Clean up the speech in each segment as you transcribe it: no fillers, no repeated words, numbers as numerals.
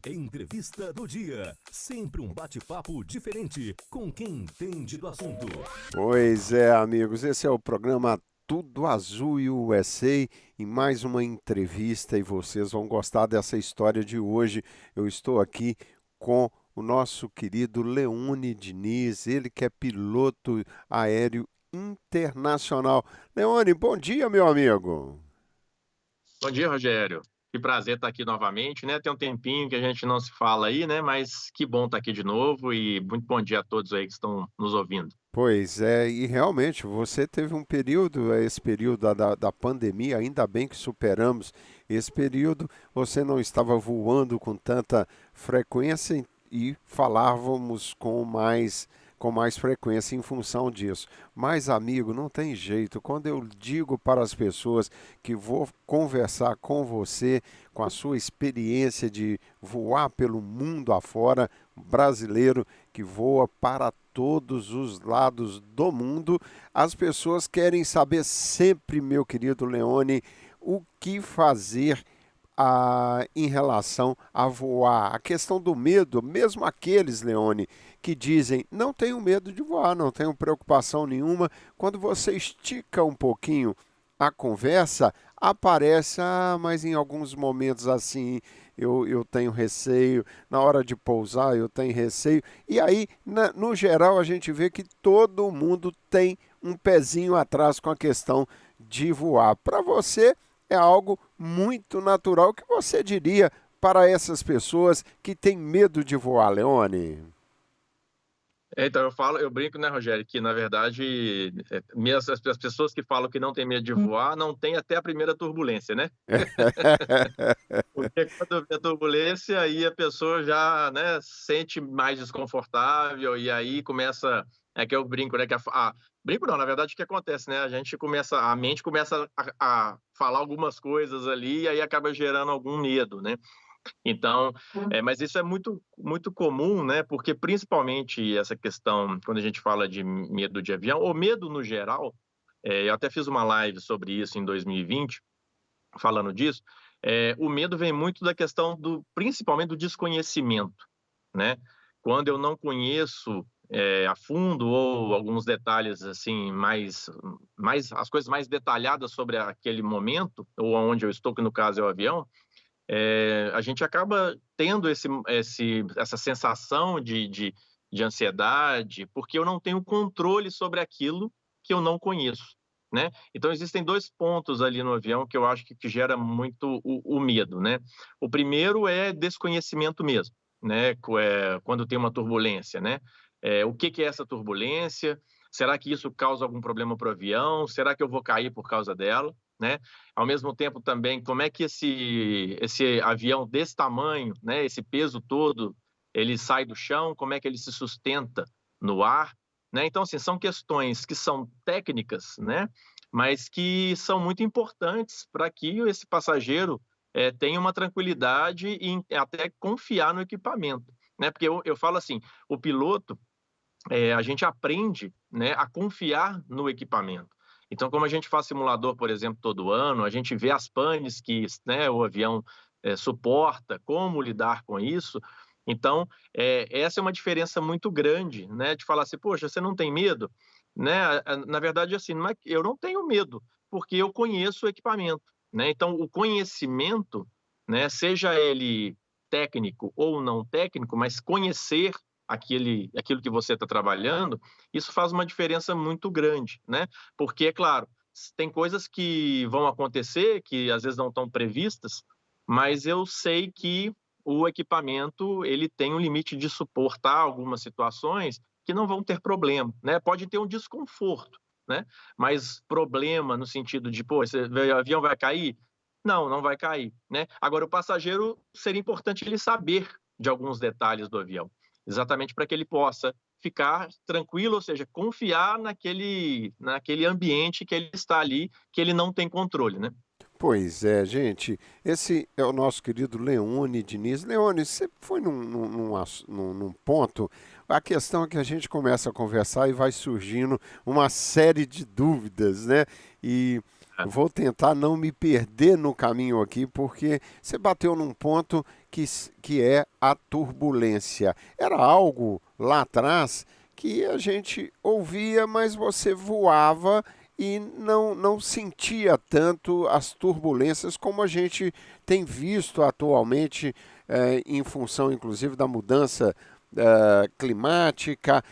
Entrevista do dia. Sempre um bate-papo diferente com quem entende do assunto. Pois é, amigos, esse é o programa Tudo Azul USA e mais uma entrevista e vocês vão gostar dessa história de hoje. Eu estou aqui com o nosso querido Leone Diniz, ele que é piloto aéreo internacional. Leone, bom dia, meu amigo. Bom dia, Rogério. Que prazer estar aqui novamente, né? Tem um tempinho que a gente não se fala aí, né? Mas que bom estar aqui de novo e muito bom dia a todos aí que estão nos ouvindo. Pois é, e realmente você teve um período, esse período da pandemia, ainda bem que superamos esse período, você não estava voando com tanta frequência e falávamos com mais frequência em função disso. Mas, amigo, não tem jeito. Quando eu digo para as pessoas que vou conversar com você, com a sua experiência de voar pelo mundo afora, brasileiro que voa para todos os lados do mundo, as pessoas querem saber sempre, meu querido Leone, o que fazer em relação a voar. A questão do medo, mesmo aqueles, Leone, que dizem não tenho medo de voar, não tenho preocupação nenhuma, quando você estica um pouquinho a conversa, aparece, mas em alguns momentos assim eu tenho receio, na hora de pousar eu tenho receio, e aí, no geral, a gente vê que todo mundo tem um pezinho atrás com a questão de voar. Para você, é algo muito natural. O que você diria para essas pessoas que têm medo de voar, Leone? Então, eu brinco, né, Rogério, que na verdade, as pessoas que falam que não tem medo de voar, não tem até a primeira turbulência, né? Porque quando vem a turbulência, aí a pessoa já, né, sente mais desconfortável e aí começa, é que eu brinco, né, brinco não, na verdade o que acontece, né, a mente começa a falar algumas coisas ali e aí acaba gerando algum medo, né? Então, mas isso é muito, muito comum, né? Porque principalmente essa questão, quando a gente fala de medo de avião, ou medo no geral, eu até fiz uma live sobre isso em 2020, falando disso. O medo vem muito da questão principalmente do desconhecimento, né? Quando eu não conheço a fundo ou alguns detalhes assim mais as coisas mais detalhadas sobre aquele momento ou aonde eu estou, que no caso é o avião, a gente acaba tendo essa sensação de ansiedade, porque eu não tenho controle sobre aquilo que eu não conheço, né? Então, existem dois pontos ali no avião que eu acho que gera muito o medo, né? O primeiro é desconhecimento mesmo, né? Quando tem uma turbulência, né? O que é essa turbulência? Será que isso causa algum problema para o avião? Será que eu vou cair por causa dela? Né? Ao mesmo tempo também, como é que esse avião desse tamanho, né, esse peso todo, ele sai do chão, como é que ele se sustenta no ar, né? Então, assim, são questões que são técnicas, né, mas que são muito importantes para que esse passageiro tenha uma tranquilidade e até confiar no equipamento, né? Porque eu falo assim, o piloto, a gente aprende, né, a confiar no equipamento. Então, como a gente faz simulador, por exemplo, todo ano, a gente vê as panes que, né, o avião suporta, como lidar com isso. Então, essa é uma diferença muito grande, né, de falar assim, poxa, você não tem medo? Né? Na verdade, assim, eu não tenho medo, porque eu conheço o equipamento. Né? Então, o conhecimento, né, seja ele técnico ou não técnico, mas conhecer aquilo que você está trabalhando, isso faz uma diferença muito grande, né? Porque, é claro, tem coisas que vão acontecer, que às vezes não estão previstas, mas eu sei que o equipamento ele tem um limite de suportar algumas situações que não vão ter problema, né? Pode ter um desconforto, né? Mas problema no sentido de, pô, esse avião vai cair? Não, não vai cair, né? Agora, o passageiro, seria importante ele saber de alguns detalhes do avião, exatamente para que ele possa ficar tranquilo, ou seja, confiar naquele ambiente que ele está ali, que ele não tem controle, né? Pois é, gente. Esse é o nosso querido Leone Diniz. Leone, você foi num ponto. A questão é que a gente começa a conversar e vai surgindo uma série de dúvidas, né? E vou tentar não me perder no caminho aqui, porque você bateu num ponto que é a turbulência. Era algo lá atrás que a gente ouvia, mas você voava e não sentia tanto as turbulências como a gente tem visto atualmente, em função, inclusive, da mudança climática,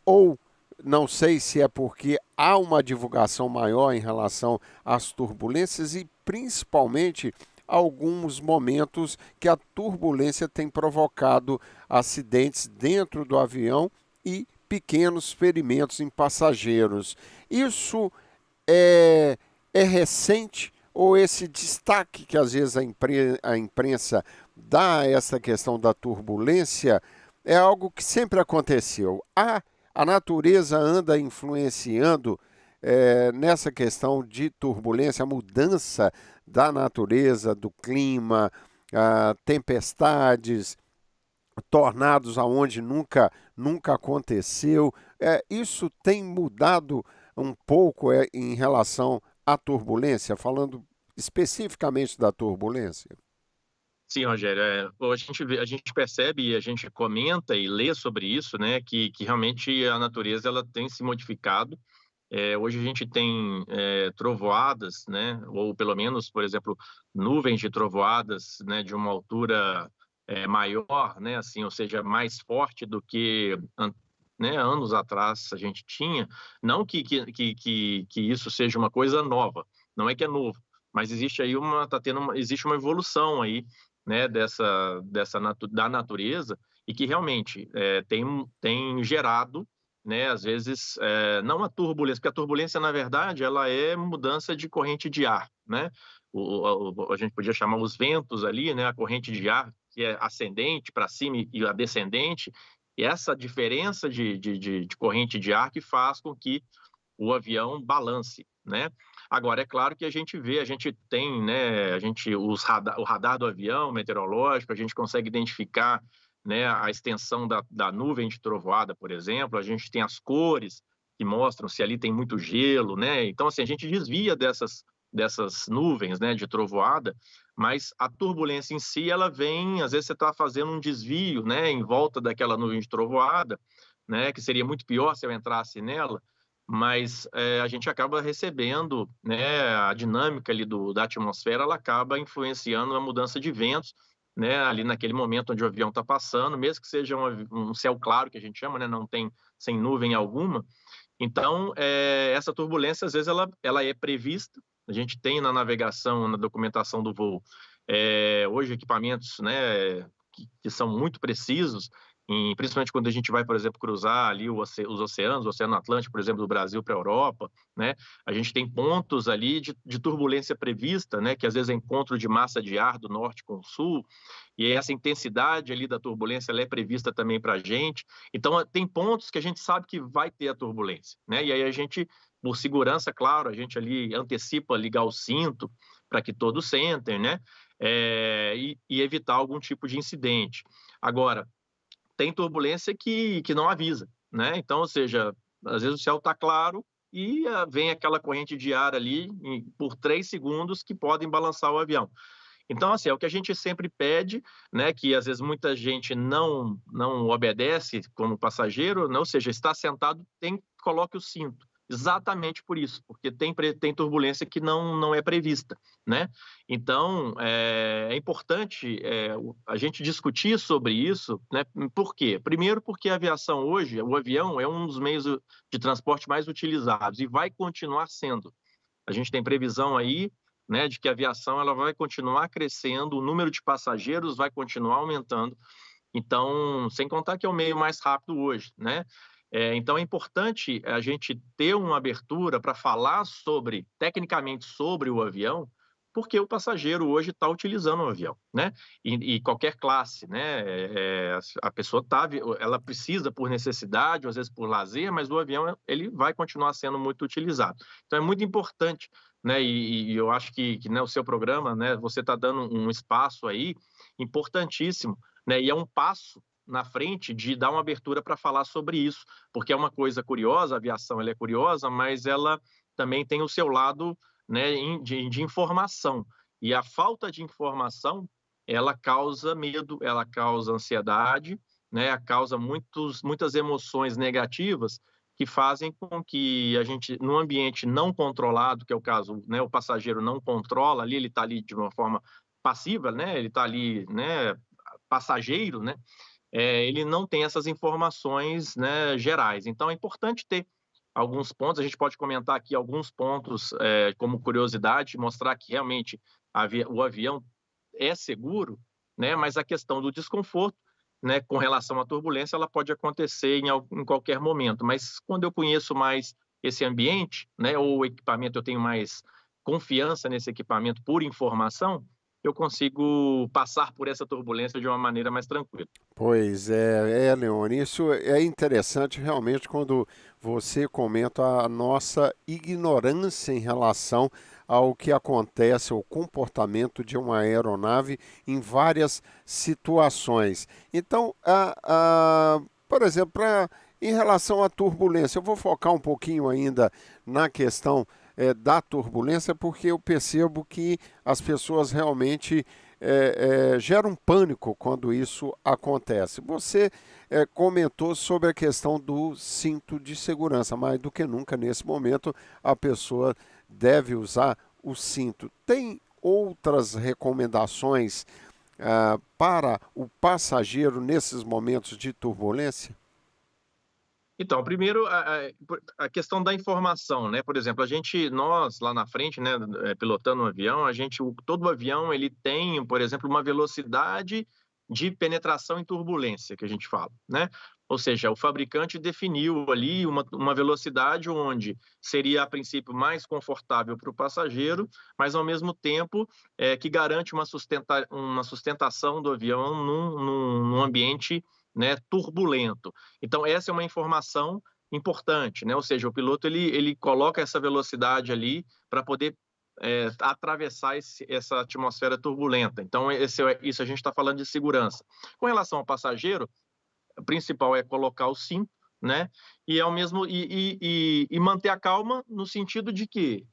ou não sei se é porque há uma divulgação maior em relação às turbulências e, principalmente, alguns momentos que a turbulência tem provocado acidentes dentro do avião e pequenos ferimentos em passageiros. Isso é recente ou esse destaque que às vezes a imprensa dá a essa questão da turbulência é algo que sempre aconteceu? A natureza anda influenciando nessa questão de turbulência, a mudança da natureza, do clima, tempestades, tornados aonde nunca aconteceu. Isso tem mudado um pouco em relação à turbulência, falando especificamente da turbulência. Sim, Rogério, a gente percebe e a gente comenta e lê sobre isso, né, que realmente a natureza ela tem se modificado. Hoje a gente tem trovoadas, né, ou pelo menos, por exemplo, nuvens de trovoadas, né, de uma altura maior, né, assim, ou seja, mais forte do que né, anos atrás a gente tinha. Não que isso seja uma coisa nova, não é que é novo, mas existe aí existe uma evolução aí, né, da natureza e que realmente tem gerado, né, às vezes, não a turbulência, porque a turbulência, na verdade, ela é mudança de corrente de ar, né? A gente podia chamar os ventos ali, né, a corrente de ar, que é ascendente para cima e a descendente, e essa diferença de corrente de ar que faz com que o avião balance, né? Agora, é claro que a gente tem, né, o radar do avião meteorológico, a gente consegue identificar, né, a extensão da nuvem de trovoada, por exemplo, a gente tem as cores que mostram se ali tem muito gelo, né? Então, assim, a gente desvia dessas nuvens, né, de trovoada, mas a turbulência em si, ela vem, às vezes você está fazendo um desvio, né, em volta daquela nuvem de trovoada, né, que seria muito pior se eu entrasse nela, mas a gente acaba recebendo, né, a dinâmica ali da atmosfera, ela acaba influenciando a mudança de ventos, né, ali naquele momento onde o avião está passando, mesmo que seja um céu claro, que a gente chama, né, não tem sem nuvem alguma. Então, essa turbulência, às vezes, ela é prevista, a gente tem na navegação, na documentação do voo, hoje equipamentos, né, que são muito precisos, principalmente quando a gente vai, por exemplo, cruzar ali os oceanos, o Oceano Atlântico, por exemplo, do Brasil para a Europa, né? A gente tem pontos ali de turbulência prevista, né? Que às vezes é encontro de massa de ar do norte com o sul, e essa intensidade ali da turbulência ela é prevista também para a gente. Então, tem pontos que a gente sabe que vai ter a turbulência, né? E aí a gente, por segurança, claro, a gente ali antecipa ligar o cinto para que todos sentem, né? E evitar algum tipo de incidente. Agora, tem turbulência que não avisa, né? Então, ou seja, às vezes o céu está claro e vem aquela corrente de ar ali por 3 segundos que podem balançar o avião. Então, assim, é o que a gente sempre pede, né, que às vezes muita gente não obedece como passageiro, né, ou seja, está sentado, coloque o cinto. Exatamente por isso, porque tem turbulência que não é prevista, né? Então, é importante a gente discutir sobre isso, né? Por quê? Primeiro porque a aviação hoje, o avião é um dos meios de transporte mais utilizados e vai continuar sendo. A gente tem previsão aí, né, de que a aviação ela vai continuar crescendo, o número de passageiros vai continuar aumentando. Então, sem contar que é o meio mais rápido hoje, né? Então, é importante a gente ter uma abertura para falar tecnicamente sobre o avião, porque o passageiro hoje está utilizando o avião, né? E qualquer classe, né? A pessoa ela precisa por necessidade, ou às vezes por lazer, mas o avião ele vai continuar sendo muito utilizado. Então, é muito importante, né? E eu acho que né, o seu programa, né? Você está dando um espaço aí importantíssimo, né? E é um passo na frente de dar uma abertura para falar sobre isso, porque é uma coisa curiosa, a aviação ela é curiosa, mas ela também tem o seu lado né, de informação. E a falta de informação, ela causa medo, ela causa ansiedade, né, causa muitas emoções negativas que fazem com que a gente, num ambiente não controlado, que é o caso, né, o passageiro não controla ali, ele está ali de uma forma passiva, né, ele está ali, né, passageiro, né, ele não tem essas informações, né, gerais. Então é importante ter alguns pontos, a gente pode comentar aqui alguns pontos como curiosidade, mostrar que realmente o avião é seguro, né, mas a questão do desconforto, né, com relação à turbulência, ela pode acontecer em qualquer momento, mas quando eu conheço mais esse ambiente, né, ou o equipamento, eu tenho mais confiança nesse equipamento por informação, eu consigo passar por essa turbulência de uma maneira mais tranquila. Pois é, Leone, isso é interessante realmente quando você comenta a nossa ignorância em relação ao que acontece, o comportamento de uma aeronave em várias situações. Então, por exemplo, em relação à turbulência, eu vou focar um pouquinho ainda na questão da turbulência, porque eu percebo que as pessoas realmente gera um pânico quando isso acontece. Você comentou sobre a questão do cinto de segurança, mais do que nunca nesse momento a pessoa deve usar o cinto. Tem outras recomendações para o passageiro nesses momentos de turbulência? Então, primeiro, a questão da informação, né? Por exemplo, nós lá na frente, né, pilotando um avião, todo avião ele tem, por exemplo, uma velocidade de penetração em turbulência, que a gente fala, né? Ou seja, o fabricante definiu ali uma velocidade onde seria, a princípio, mais confortável para o passageiro, mas ao mesmo tempo que garante uma sustentação do avião num ambiente, né, turbulento. Então, essa é uma informação importante, né? Ou seja, o piloto ele coloca essa velocidade ali para poder atravessar essa atmosfera turbulenta. Então, isso a gente está falando de segurança. Com relação ao passageiro, o principal é colocar o cinto, né? E ao mesmo e manter a calma no sentido de que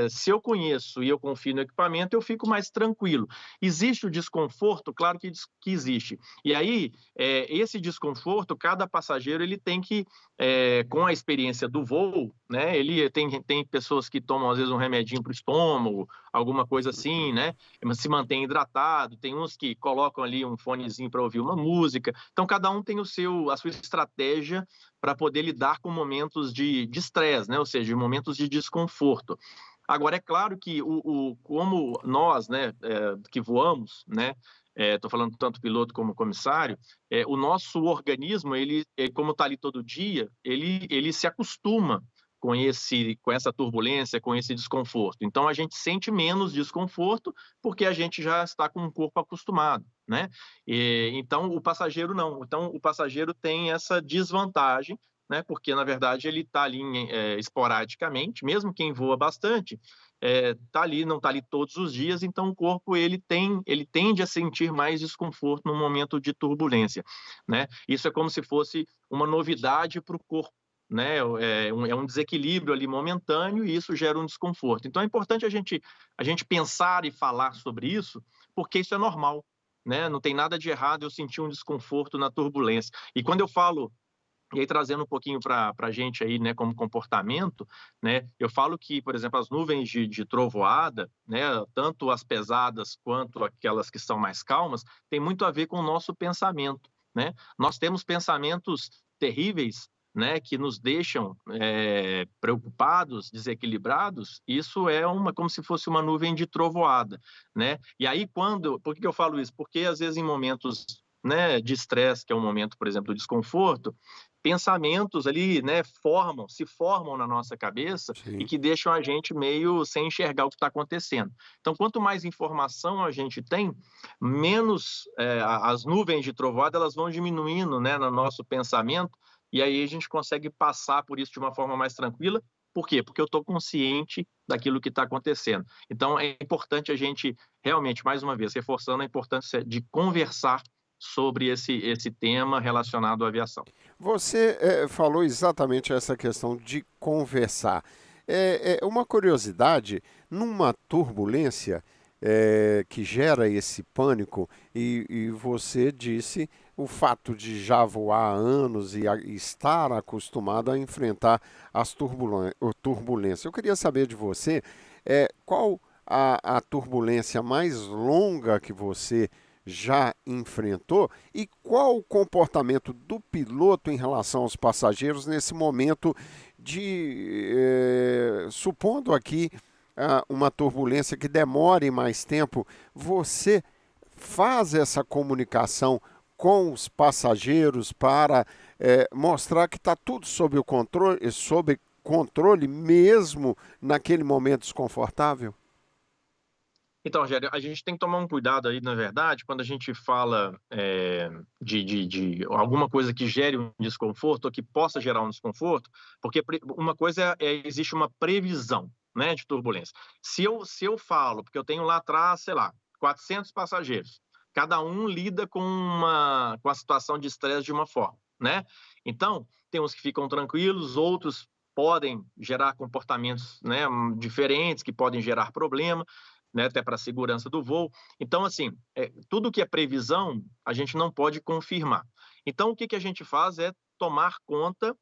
se eu conheço e eu confio no equipamento, eu fico mais tranquilo. Existe o desconforto, claro que existe. E aí esse desconforto, cada passageiro ele tem que com a experiência do voo, né? Ele tem pessoas que tomam às vezes um remedinho para o estômago, alguma coisa assim, né? Se mantém hidratado. Tem uns que colocam ali um fonezinho para ouvir uma música. Então cada um tem a sua estratégia para poder lidar com momentos de estresse, né? Ou seja, de momentos de desconforto. Agora, é claro que como nós, né, que voamos, né, estou falando tanto piloto como comissário, o nosso organismo, como está ali todo dia, ele se acostuma com essa turbulência, com esse desconforto. Então, a gente sente menos desconforto porque a gente já está com o corpo acostumado, né? Então, o passageiro não. Então, o passageiro tem essa desvantagem, né? Porque, na verdade, ele está ali esporadicamente, mesmo quem voa bastante, tá ali, não está ali todos os dias, então o corpo ele tende a sentir mais desconforto no momento de turbulência, né? Isso é como se fosse uma novidade para o corpo, né? É um desequilíbrio ali momentâneo e isso gera um desconforto. Então é importante a gente pensar e falar sobre isso, porque isso é normal, né? Não tem nada de errado eu sentir um desconforto na turbulência. E quando eu falo e aí, trazendo um pouquinho para a gente aí, né, como comportamento, né, eu falo que, por exemplo, as nuvens de trovoada, né, tanto as pesadas quanto aquelas que são mais calmas, tem muito a ver com o nosso pensamento, né? Nós temos pensamentos terríveis, né, que nos deixam preocupados, desequilibrados. Isso é como se fosse uma nuvem de trovoada, né? E aí, por que eu falo isso? Porque às vezes em momentos, né, de estresse, que é um momento, por exemplo, do desconforto, pensamentos ali, né, se formam na nossa cabeça e Sim. que deixam a gente meio sem enxergar o que está acontecendo. Então, quanto mais informação a gente tem, menos as nuvens de trovoada elas vão diminuindo, né, no nosso pensamento, e aí a gente consegue passar por isso de uma forma mais tranquila. Por quê? Porque eu estou consciente daquilo que está acontecendo. Então, é importante a gente, realmente, mais uma vez, reforçando a importância de conversar sobre esse tema relacionado à aviação. Você falou exatamente essa questão de conversar. Uma curiosidade, numa turbulência que gera esse pânico, e você disse o fato de já voar há anos e estar acostumado a enfrentar as turbulências. Eu queria saber de você, qual a turbulência mais longa que você já enfrentou e qual o comportamento do piloto em relação aos passageiros nesse momento supondo aqui uma turbulência que demore mais tempo, você faz essa comunicação com os passageiros para mostrar que está tudo sob controle mesmo naquele momento desconfortável? Então, Rogério, a gente tem que tomar um cuidado aí, na verdade, quando a gente fala de alguma coisa que gere um desconforto ou que possa gerar um desconforto, porque uma coisa existe uma previsão, né, de turbulência. Se eu falo, porque eu tenho lá atrás, sei lá, 400 passageiros, cada um lida com a situação de estresse de uma forma, né? Então, tem uns que ficam tranquilos, outros podem gerar comportamentos, né, diferentes, que podem gerar problema, né, até para a segurança do voo. Então, assim, tudo que é previsão, a gente não pode confirmar. Então, o que a gente faz é tomar conta,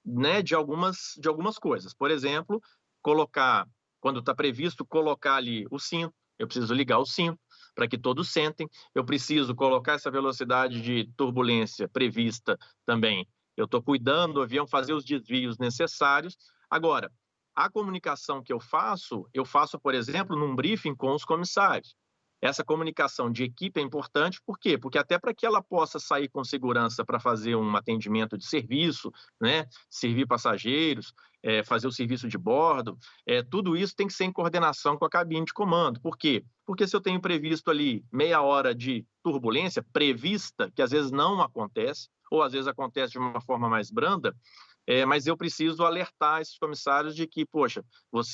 né, de algumas coisas. Por exemplo, quando está previsto, colocar ali o cinto. Eu preciso ligar o cinto para que todos sentem. Eu preciso colocar essa velocidade de turbulência prevista também. Eu estou cuidando do avião, fazer os desvios necessários. Agora, a comunicação que eu faço, por exemplo, num briefing com os comissários. Essa comunicação de equipe é importante, por quê? Porque até para que ela possa sair com segurança para fazer um atendimento de serviço, né? Servir passageiros, fazer o serviço de bordo, tudo isso tem que ser em coordenação com a cabine de comando. Por quê? Porque se eu tenho previsto ali meia hora de turbulência prevista, que às vezes não acontece, ou às vezes acontece de uma forma mais branda, mas eu preciso alertar esses comissários de que, poxa,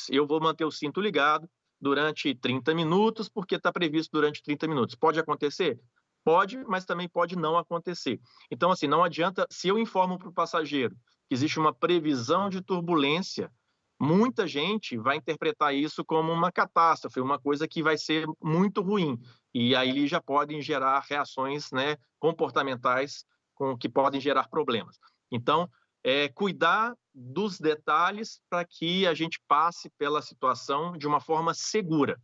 eu vou manter o cinto ligado durante 30 minutos, porque está previsto durante 30 minutos. Pode acontecer? Pode, mas também pode não acontecer. Então, assim, não adianta, se eu informo para o passageiro que existe uma previsão de turbulência, muita gente vai interpretar isso como uma catástrofe, uma coisa que vai ser muito ruim. E aí já podem gerar reações, né, comportamentais que podem gerar problemas. Então, cuidar dos detalhes para que a gente passe pela situação de uma forma segura,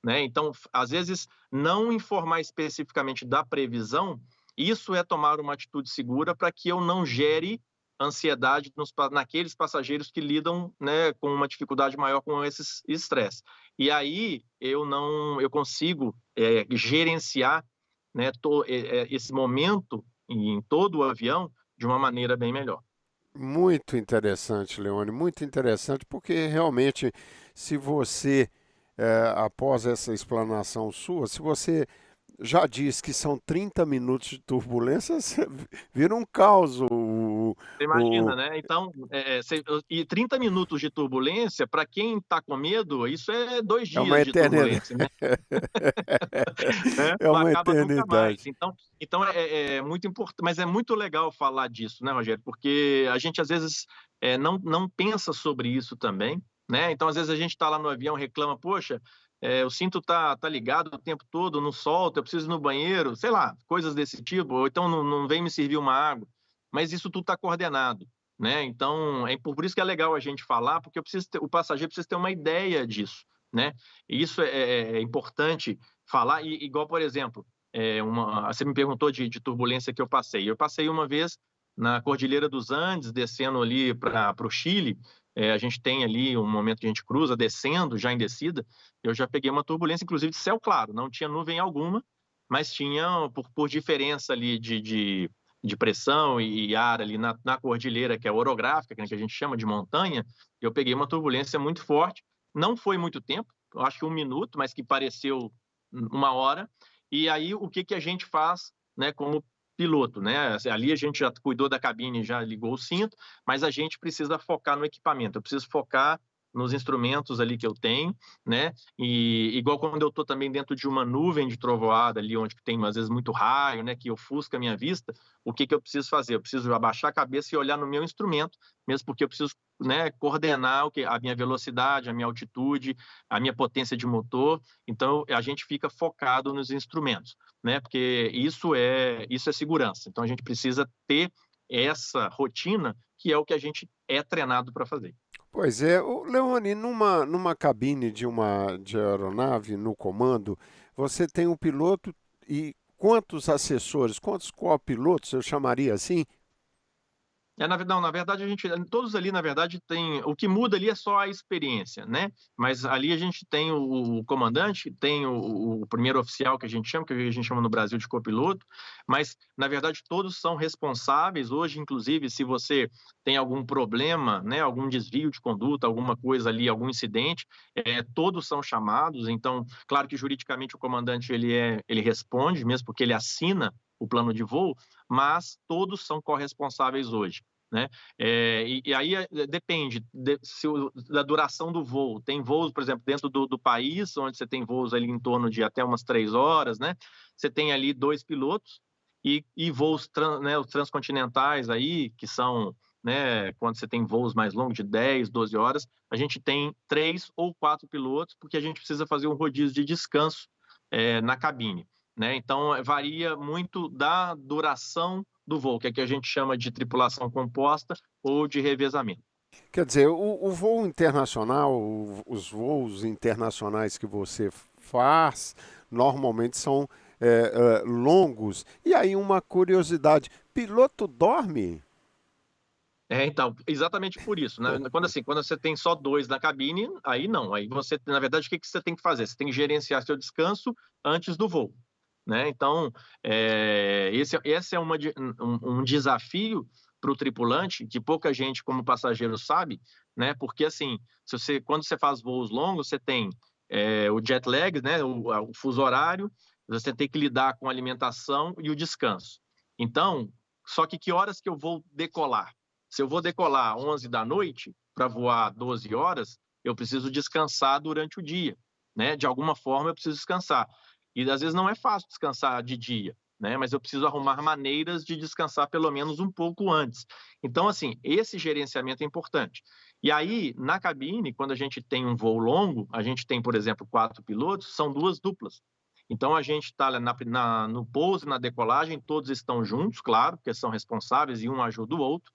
né? Então, às vezes, não informar especificamente da previsão, isso é tomar uma atitude segura para que eu não gere ansiedade naqueles passageiros que lidam, né, com uma dificuldade maior com esses estresse. E aí eu consigo gerenciar, né, esse momento em todo o avião de uma maneira bem melhor. Muito interessante, Leone, muito interessante, porque realmente, se você, após essa explanação sua, se você já diz que são 30 minutos de turbulência, você vira um caos. Você O- imagina, né? Então, e 30 minutos de turbulência, para quem está com medo, isso é 2 dias É uma de eternidade. turbulência, né? Né? É Não uma acaba nunca mais. eternidade. Então é muito importante, mas é muito legal falar disso, né, Rogério? Porque a gente às vezes não pensa sobre isso também, né? Então, às vezes a gente está lá no avião, reclama, poxa, o cinto tá ligado o tempo todo, não solta, eu preciso ir no banheiro, sei lá, coisas desse tipo, ou então não vem me servir uma água. Mas isso tudo está coordenado, né? Então, por isso que é legal a gente falar, porque o passageiro precisa ter uma ideia disso, né? E isso é importante falar, e, igual, por exemplo, você me perguntou de turbulência que eu passei. Eu passei uma vez na Cordilheira dos Andes, descendo ali para o Chile. A gente tem ali um momento que a gente cruza, descendo, já em descida. Eu já peguei uma turbulência, inclusive de céu claro, não tinha nuvem alguma, mas tinha, por diferença ali de pressão e ar ali na cordilheira, que é orográfica, que a gente chama de montanha, eu peguei uma turbulência muito forte. Não foi muito tempo, eu acho que 1 minuto, mas que pareceu uma hora. E aí, o que a gente faz, né, como piloto, né? Ali a gente já cuidou da cabine, já ligou o cinto, mas a gente precisa focar no equipamento. Eu preciso focar nos instrumentos ali que eu tenho, né? E igual quando eu estou também dentro de uma nuvem de trovoada ali, onde tem às vezes muito raio, né? Que ofusca a minha vista, o que eu preciso fazer? Eu preciso abaixar a cabeça e olhar no meu instrumento, mesmo porque eu preciso, né, coordenar a minha velocidade, a minha altitude, a minha potência de motor. Então a gente fica focado nos instrumentos, né? Porque isso é segurança. Então a gente precisa ter essa rotina, que é o que a gente é treinado para fazer. Pois é, ô, Leone, numa cabine de aeronave, no comando, você tem um piloto e quantos assessores, quantos copilotos, eu chamaria assim? Não, na verdade, todos ali, na verdade, tem. O que muda ali é só a experiência, né? Mas ali a gente tem o comandante, tem o primeiro oficial que a gente chama no Brasil de copiloto, mas, na verdade, todos são responsáveis. Hoje, inclusive, se você tem algum problema, né, algum desvio de conduta, alguma coisa ali, algum incidente, todos são chamados. Então, claro que juridicamente o comandante ele responde, mesmo porque ele assina o plano de voo, mas todos são corresponsáveis hoje, né? E aí depende da duração do voo. Tem voos, por exemplo, dentro do país, onde você tem voos ali em torno de até umas 3 horas, né? Você tem ali 2 pilotos e voos né, os transcontinentais aí, que são, né, quando você tem voos mais longos, de 10, 12 horas, a gente tem 3 ou 4 pilotos, porque a gente precisa fazer um rodízio de descanso na cabine, né? Então, varia muito da duração do voo, que é que a gente chama de tripulação composta ou de revezamento. Quer dizer, o voo internacional, os voos internacionais que você faz, normalmente são longos. E aí uma curiosidade, piloto dorme? Então, exatamente por isso, né? Quando você tem só 2 na cabine, aí não. Aí você, na verdade, o que você tem que fazer? Você tem que gerenciar seu descanso antes do voo, né? Então, esse é um desafio para o tripulante que pouca gente, como passageiro, sabe, né? Porque assim, quando você faz voos longos, você tem o jet lag, né? O fuso horário, você tem que lidar com a alimentação e o descanso. Então, só que horas que eu vou decolar? Se eu vou decolar 11 da noite para voar 12 horas, eu preciso descansar durante o dia, né? De alguma forma eu preciso descansar. E às vezes não é fácil descansar de dia, né? Mas eu preciso arrumar maneiras de descansar pelo menos um pouco antes. Então, assim, esse gerenciamento é importante. E aí, na cabine, quando a gente tem um voo longo, a gente tem, por exemplo, 4 pilotos, são 2 duplas. Então, a gente está no pouso e na decolagem, todos estão juntos, claro, porque são responsáveis e um ajuda o outro.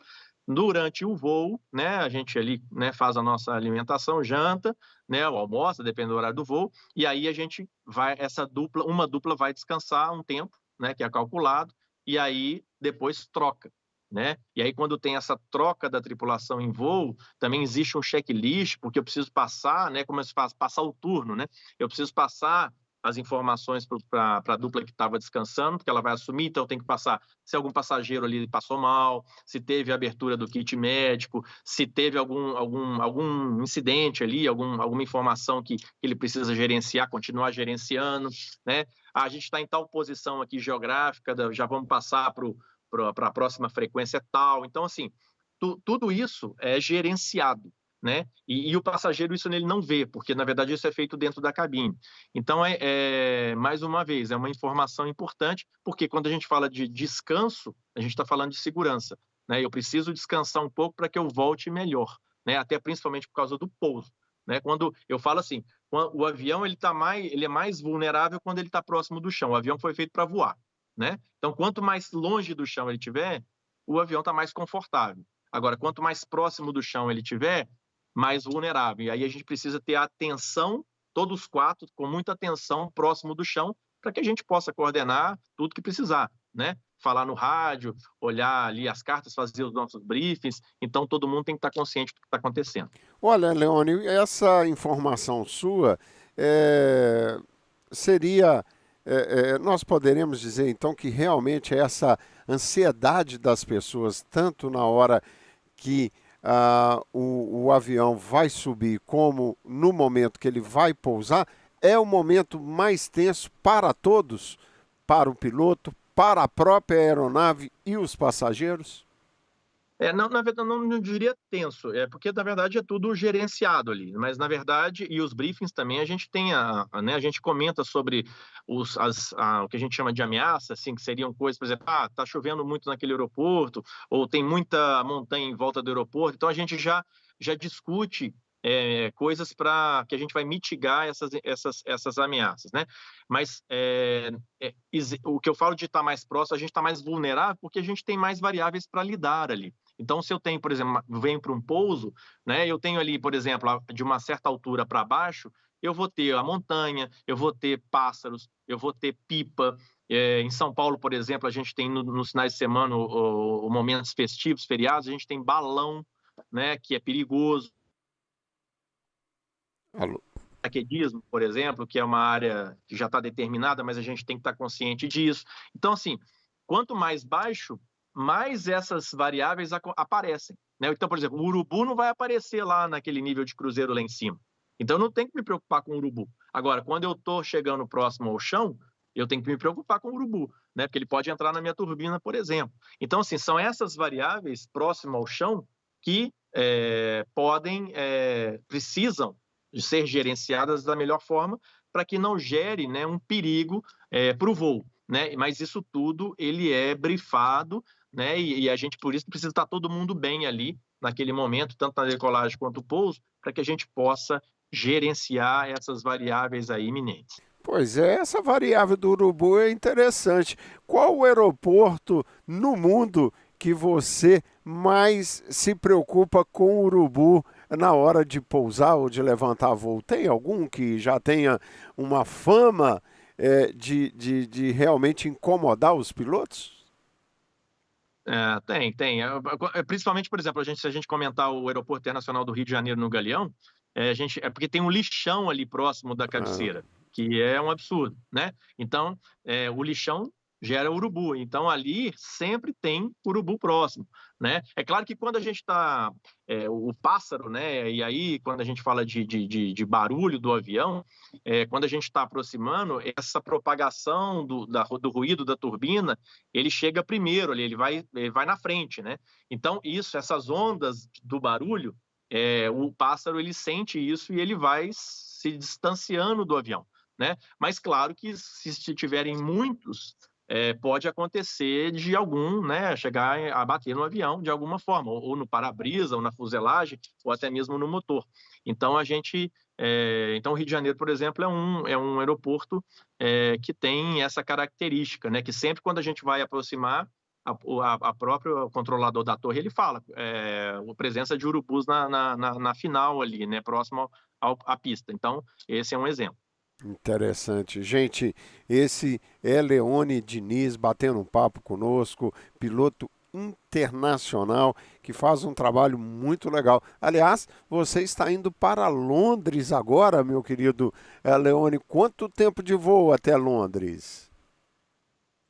Durante o voo, né, a gente ali, né, faz a nossa alimentação, janta, né, o almoço, depende do horário do voo, e aí a gente vai, uma dupla vai descansar um tempo, né, que é calculado, e aí depois troca, né? E aí quando tem essa troca da tripulação em voo, também existe um checklist, porque eu preciso passar, né, como se faz, passar o turno, né? Eu preciso passar as informações para a dupla que estava descansando, porque ela vai assumir, então tem que passar se algum passageiro ali passou mal, se teve abertura do kit médico, se teve algum incidente ali, alguma informação que ele precisa gerenciar, continuar gerenciando, né? A gente está em tal posição aqui geográfica, já vamos passar para a próxima frequência tal. Então, assim, tudo isso é gerenciado, né? E o passageiro isso ele não vê, porque na verdade isso é feito dentro da cabine. Então, mais uma vez, é uma informação importante, porque quando a gente fala de descanso, a gente está falando de segurança, né? Eu preciso descansar um pouco para que eu volte melhor, né? Até principalmente por causa do pouso, né? Quando eu falo assim, o avião ele é mais vulnerável quando ele está próximo do chão. O avião foi feito para voar, né? Então, quanto mais longe do chão ele tiver, o avião está mais confortável. Agora, quanto mais próximo do chão ele tiver, mais vulnerável. E aí a gente precisa ter atenção, todos os 4, com muita atenção, próximo do chão, para que a gente possa coordenar tudo que precisar, né? Falar no rádio, olhar ali as cartas, fazer os nossos briefings. Então, todo mundo tem que estar consciente do que está acontecendo. Olha, Leone, essa informação sua seria. Nós poderemos dizer então que realmente essa ansiedade das pessoas, tanto na hora que o avião vai subir, como no momento que ele vai pousar, é o momento mais tenso para todos, para o piloto, para a própria aeronave e os passageiros? Não, na verdade, não diria tenso, porque na verdade é tudo gerenciado ali, mas na verdade, e os briefings também, a gente tem né, a gente comenta sobre o que a gente chama de ameaça, assim, que seriam coisas, por exemplo, tá chovendo muito naquele aeroporto, ou tem muita montanha em volta do aeroporto, então a gente já discute coisas para que a gente vai mitigar essas ameaças, né? Mas o que eu falo de estar mais próximo, a gente está mais vulnerável porque a gente tem mais variáveis para lidar ali. Então, se eu tenho, por exemplo, venho para um pouso, né? Eu tenho ali, por exemplo, de uma certa altura para baixo, eu vou ter a montanha, eu vou ter pássaros, eu vou ter pipa. Em São Paulo, por exemplo, a gente tem nos finais de semana, momentos festivos, feriados, a gente tem balão, né? Que é perigoso. Alô? Paraquedismo, por exemplo, que é uma área que já está determinada, mas a gente tem que estar consciente disso. Então, assim, quanto mais baixo, mais essas variáveis aparecem, né? Então, por exemplo, o urubu não vai aparecer lá naquele nível de cruzeiro lá em cima. Então, eu não tenho que me preocupar com o urubu. Agora, quando eu estou chegando próximo ao chão, eu tenho que me preocupar com o urubu, né? Porque ele pode entrar na minha turbina, por exemplo. Então, assim, são essas variáveis próximas ao chão que precisam de ser gerenciadas da melhor forma para que não gere, né, um perigo para o voo, né? Mas isso tudo ele é brifado, né? E a gente por isso precisa estar todo mundo bem ali naquele momento, tanto na decolagem quanto no pouso, para que a gente possa gerenciar essas variáveis aí iminentes. Pois é, essa variável do urubu é interessante. Qual o aeroporto no mundo que você mais se preocupa com o urubu na hora de pousar ou de levantar voo? Tem algum que já tenha uma fama de realmente incomodar os pilotos? Tem. Principalmente, por exemplo, se a gente comentar o Aeroporto Internacional do Rio de Janeiro no Galeão, porque tem um lixão ali próximo da Ah, cabeceira, que é um absurdo, né? Então, o lixão gera urubu. Então, ali sempre tem urubu próximo, né? É claro que quando a gente está... o pássaro, né? E aí, quando a gente fala de barulho do avião, quando a gente está aproximando, essa propagação do ruído da turbina, ele chega primeiro ali, ele vai na frente, né? Então, essas ondas do barulho, o pássaro ele sente isso e ele vai se distanciando do avião, né? Mas claro que se tiverem muitos, pode acontecer de algum, né, chegar a bater no avião de alguma forma, ou no para-brisa, ou na fuselagem, ou até mesmo no motor. Então então o Rio de Janeiro, por exemplo, é um aeroporto que tem essa característica, né, que sempre quando a gente vai aproximar, a próprio controlador da torre ele fala a presença de urubus na final ali, né, próximo à pista. Então, esse é um exemplo. interessante. Gente, esse é Leone Diniz batendo um papo conosco, piloto internacional que faz um trabalho muito legal. Aliás, você está indo para Londres agora, meu querido Leone. Quanto tempo de voo até Londres?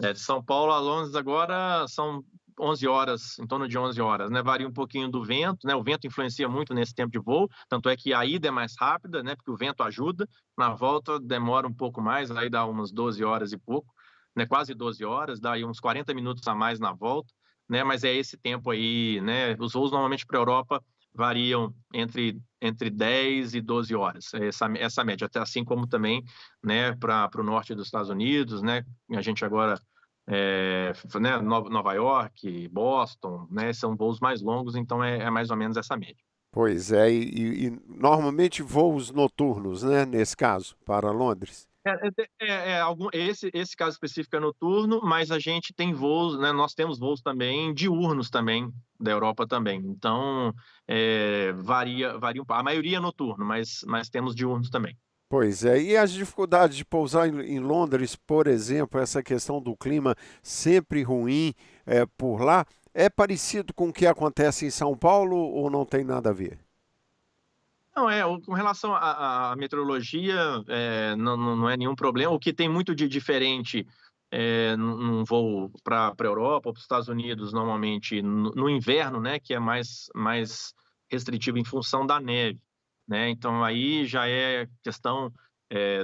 De São Paulo a Londres agora são 11 horas, em torno de 11 horas, né? Varia um pouquinho do vento, né? O vento influencia muito nesse tempo de voo, tanto é que a ida é mais rápida, né? Porque o vento ajuda, na volta demora um pouco mais, aí dá umas 12 horas e pouco, né? Quase 12 horas, dá aí uns 40 minutos a mais na volta, né? Mas é esse tempo aí, né? Os voos normalmente para a Europa variam entre 10 e 12 horas, essa média, até assim como também, né, para o norte dos Estados Unidos, né? A gente agora né, Nova York, Boston, né, são voos mais longos, então é mais ou menos essa média. Pois é, e normalmente voos noturnos, né, nesse caso, para Londres. Esse caso específico é noturno, mas a gente tem voos, né, nós temos voos também diurnos também, da Europa também. Então, varia um pouco. A maioria é noturno, mas temos diurnos também. Pois é, e as dificuldades de pousar em Londres, por exemplo, essa questão do clima sempre ruim por lá, é parecido com o que acontece em São Paulo ou não tem nada a ver? Não, com relação à meteorologia, não é nenhum problema. O que tem muito de diferente num voo para a Europa ou para os Estados Unidos, normalmente no inverno, né, que é mais restritivo em função da neve, né? Então aí já é questão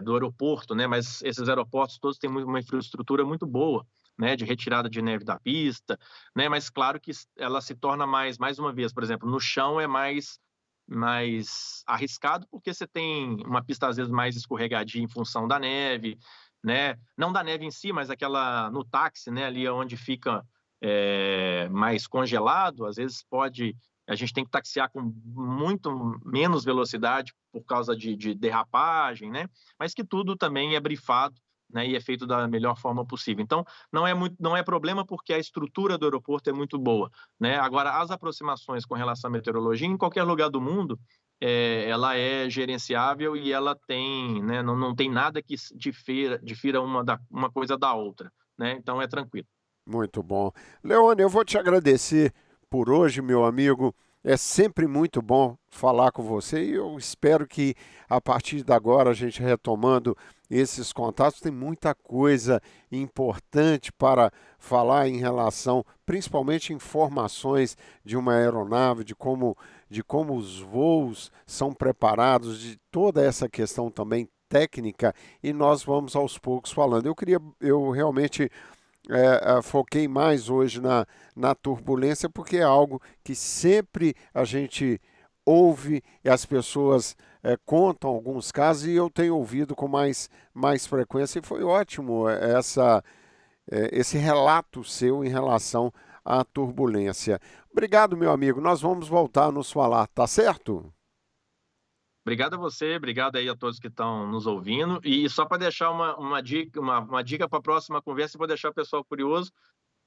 do aeroporto, né? Mas esses aeroportos todos têm uma infraestrutura muito boa, né, de retirada de neve da pista, né, mas claro que ela se torna mais uma vez, por exemplo, no chão é mais arriscado, porque você tem uma pista às vezes mais escorregadia em função da neve, né, não da neve em si, mas aquela no táxi, né, ali onde fica mais congelado, às vezes a gente tem que taxiar com muito menos velocidade por causa de derrapagem, né, mas que tudo também é brifado, né, e é feito da melhor forma possível. Então, não é problema, porque a estrutura do aeroporto é muito boa, né. Agora, as aproximações com relação à meteorologia, em qualquer lugar do mundo, ela é gerenciável e ela tem, né, não tem nada que difira uma coisa da outra, né, então é tranquilo. Muito bom. Leone, eu vou te agradecer por hoje, meu amigo. É sempre muito bom falar com você e eu espero que a partir de agora, a gente retomando esses contatos, tem muita coisa importante para falar em relação, principalmente informações de uma aeronave, de como os voos são preparados, de toda essa questão também técnica, e nós vamos aos poucos falando. Eu realmente foquei mais hoje na turbulência, porque é algo que sempre a gente ouve e as pessoas contam alguns casos, e eu tenho ouvido com mais frequência, e foi ótimo esse relato seu em relação à turbulência. Obrigado, meu amigo. Nós vamos voltar a nos falar, tá certo? Obrigado a você, obrigado aí a todos que estão nos ouvindo. E só para deixar uma dica para a próxima conversa, vou deixar o pessoal curioso.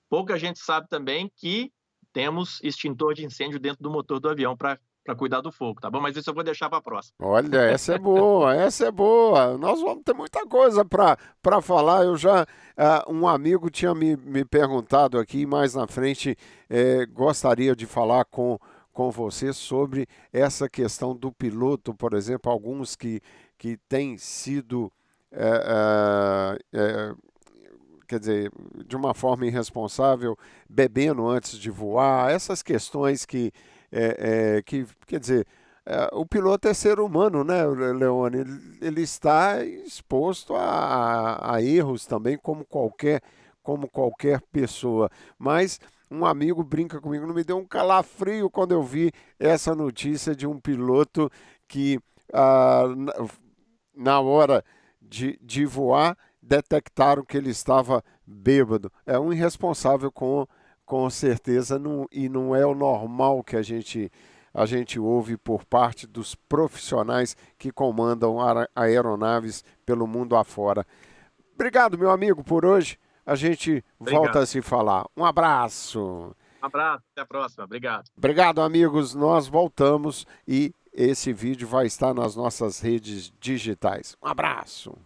Pouca gente sabe também que temos extintor de incêndio dentro do motor do avião para cuidar do fogo, tá bom? Mas isso eu vou deixar para a próxima. Olha, essa é boa, essa é boa. Nós vamos ter muita coisa para falar. Um amigo tinha me perguntado aqui, mais na frente, gostaria de falar com você sobre essa questão do piloto, por exemplo, alguns que têm sido, quer dizer, de uma forma irresponsável, bebendo antes de voar, essas questões que quer dizer, o piloto é ser humano, né, Leone? Ele está exposto a erros também, como qualquer pessoa. Mas um amigo brinca comigo, não me deu um calafrio quando eu vi essa notícia de um piloto que, na hora de voar, detectaram que ele estava bêbado. É um irresponsável com certeza, e não é o normal que a gente ouve por parte dos profissionais que comandam aeronaves pelo mundo afora. Obrigado, meu amigo, por hoje. A gente volta Obrigado. a se falar. Um abraço. Um abraço, até a próxima. Obrigado. Obrigado, amigos. Nós voltamos e esse vídeo vai estar nas nossas redes digitais. Um abraço.